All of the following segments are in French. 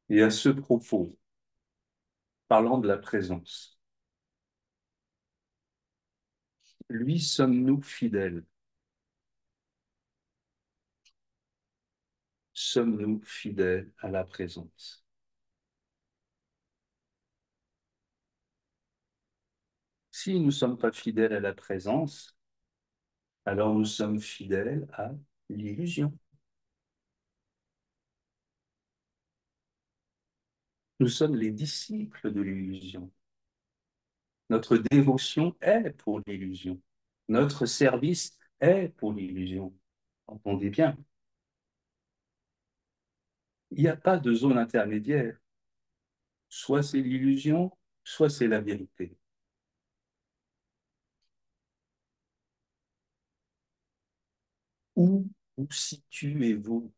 Et à ce propos, parlant de la présence, lui sommes-nous fidèles? Sommes-nous fidèles à la présence? Si nous ne sommes pas fidèles à la présence, alors nous sommes fidèles à l'illusion. Nous sommes les disciples de l'illusion. Notre dévotion est pour l'illusion. Notre service est pour l'illusion. Entendez bien, il n'y a pas de zone intermédiaire. Soit c'est l'illusion, soit c'est la vérité. Où vous situez-vous?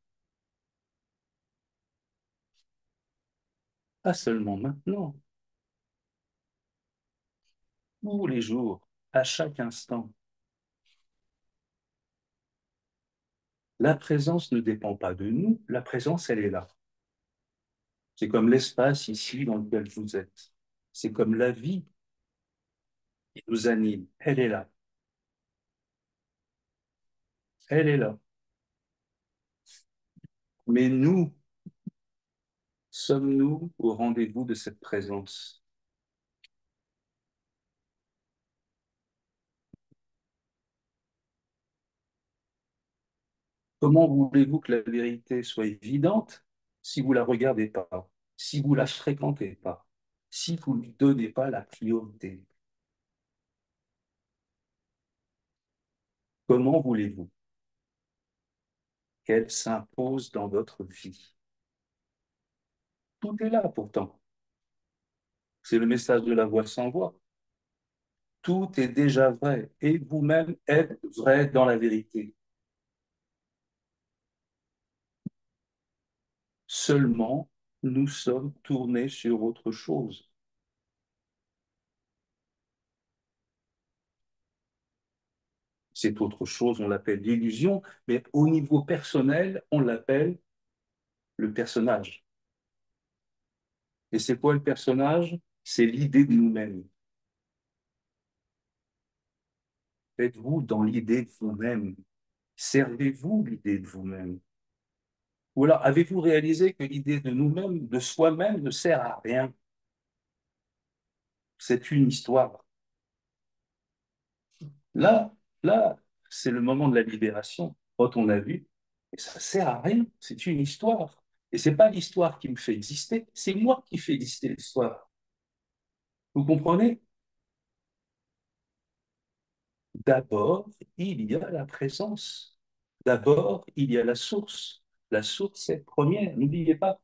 Pas seulement maintenant, tous les jours, à chaque instant. La présence ne dépend pas de nous, la présence, elle est là. C'est comme l'espace ici dans lequel vous êtes. C'est comme la vie qui nous anime. Elle est là. Elle est là. Mais nous, sommes-nous au rendez-vous de cette présence? Comment voulez-vous que la vérité soit évidente si vous la regardez pas, si vous la fréquentez pas, si vous ne lui donnez pas la priorité? Comment voulez-vous qu'elle s'impose dans votre vie? Tout est là pourtant. C'est le message de la voix sans voix. Tout est déjà vrai et vous-même êtes vrai dans la vérité. Seulement, nous sommes tournés sur autre chose. Cette autre chose, on l'appelle l'illusion, mais au niveau personnel, on l'appelle le personnage. Et c'est quoi le personnage? C'est l'idée de nous-mêmes. Êtes-vous dans l'idée de vous-même? Servez-vous l'idée de vous-même? Ou alors avez-vous réalisé que l'idée de nous-mêmes, de soi-même, ne sert à rien? C'est une histoire. Là, là, c'est le moment de la libération. Quand on a vu, et ça sert à rien, c'est une histoire. Et c'est pas l'histoire qui me fait exister, c'est moi qui fais exister l'histoire. Vous comprenez? D'abord, il y a la présence. D'abord, il y a la source. La source est première, n'oubliez pas.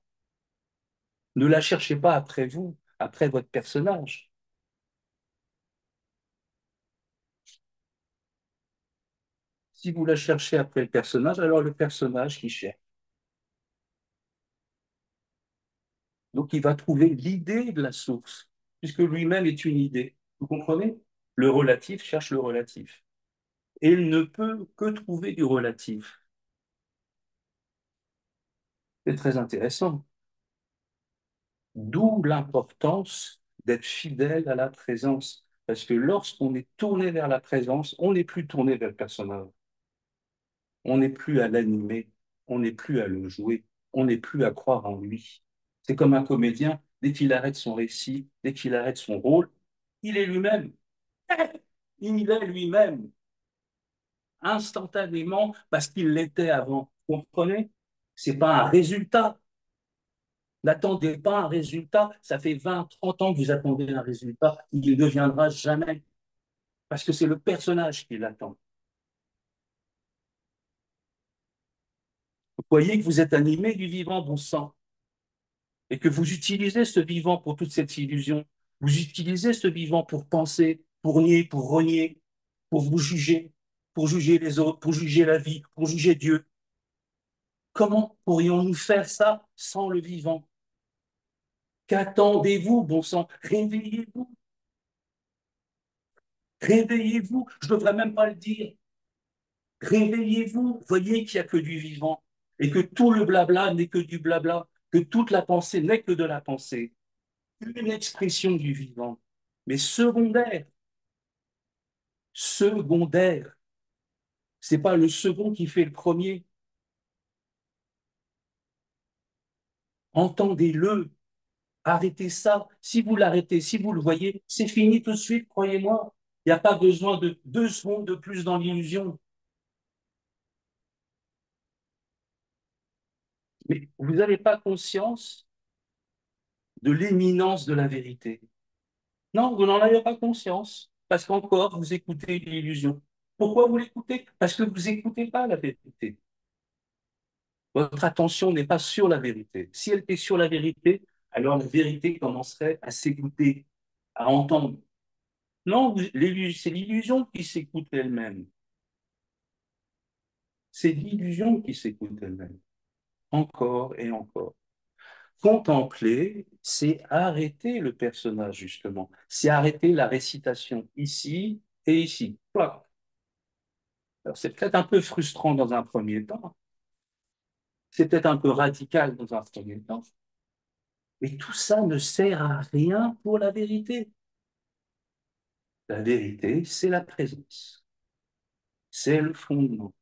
Ne la cherchez pas après vous, après votre personnage. Si vous la cherchez après le personnage, alors le personnage qui cherche. Donc, il va trouver l'idée de la source, puisque lui-même est une idée. Vous comprenez? Le relatif cherche le relatif. Et il ne peut que trouver du relatif. C'est très intéressant. D'où l'importance d'être fidèle à la présence. Parce que lorsqu'on est tourné vers la présence, on n'est plus tourné vers le personnage. On n'est plus à l'animer. On n'est plus à le jouer. On n'est plus à croire en lui. C'est comme un comédien, dès qu'il arrête son récit, dès qu'il arrête son rôle, il est lui-même. Il est lui-même, instantanément, parce qu'il l'était avant. Vous comprenez? C'est pas un résultat. N'attendez pas un résultat. Ça fait 20, 30 ans que vous attendez un résultat. Il ne viendra jamais. Parce que c'est le personnage qui l'attend. Vous voyez que vous êtes animé du vivant, bon sang, et que vous utilisez ce vivant pour toute cette illusion. Vous utilisez ce vivant pour penser, pour nier, pour renier, pour vous juger, pour juger les autres, pour juger la vie, pour juger Dieu. Comment pourrions-nous faire ça sans le vivant? Qu'attendez-vous, bon sang? Réveillez-vous, réveillez-vous. Je ne devrais même pas le dire. Réveillez-vous. Voyez qu'il n'y a que du vivant et que tout le blabla n'est que du blabla. que toute la pensée n'est que de la pensée, une expression du vivant, mais secondaire, secondaire. C'est pas le second qui fait le premier. Entendez-le, arrêtez ça. Si vous l'arrêtez, si vous le voyez, c'est fini tout de suite, croyez-moi. Il n'y a pas besoin de 2 secondes de plus dans l'illusion. Mais vous n'avez pas conscience de l'éminence de la vérité. Non, vous n'en avez pas conscience, parce qu'encore, vous écoutez l'illusion. Pourquoi vous l'écoutez? Parce que vous n'écoutez pas la vérité. Votre attention n'est pas sur la vérité. Si elle était sur la vérité, alors la vérité commencerait à s'écouter, à entendre. Non, c'est l'illusion qui s'écoute elle-même. C'est l'illusion qui s'écoute elle-même, encore et encore. Contempler, c'est arrêter le personnage, justement. C'est arrêter la récitation ici et ici. Voilà. Alors, c'est peut-être un peu frustrant dans un premier temps, c'est peut-être un peu radical dans un premier temps, mais tout ça ne sert à rien pour la vérité. La vérité, c'est la présence, c'est le fondement,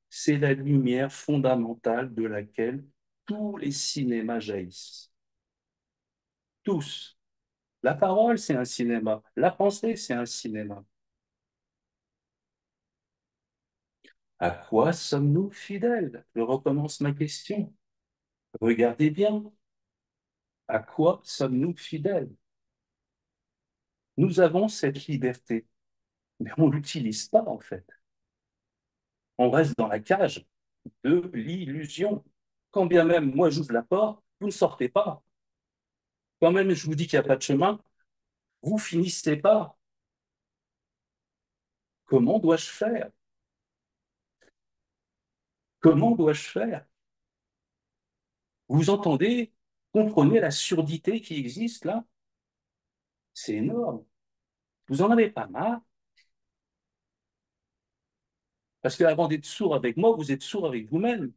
c'est la lumière fondamentale de laquelle tous les cinémas jaillissent. Tous. La parole, c'est un cinéma. La pensée, c'est un cinéma. À quoi sommes-nous fidèles? Je recommence ma question. Regardez bien. À quoi sommes-nous fidèles? Nous avons cette liberté, mais on ne l'utilise pas en fait. On reste dans la cage de l'illusion. Quand bien même moi j'ouvre la porte, vous ne sortez pas. Quand même je vous dis qu'il n'y a pas de chemin, vous finissez pas. Comment dois-je faire? Comment dois-je faire? Vous entendez? Comprenez la surdité qui existe là? C'est énorme. Vous en avez pas marre? Parce qu'avant d'être sourd avec moi, vous êtes sourd avec vous-même.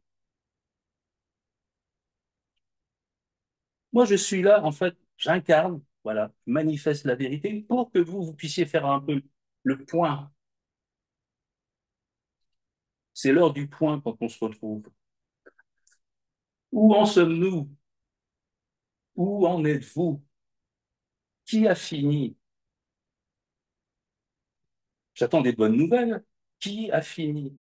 Moi, je suis là, en fait, j'incarne, voilà, je manifeste la vérité pour que vous puissiez faire un peu le point. C'est l'heure du point quand on se retrouve. Où en sommes-nous? Où en êtes-vous? Qui a fini? J'attends des bonnes nouvelles. Qui a fini?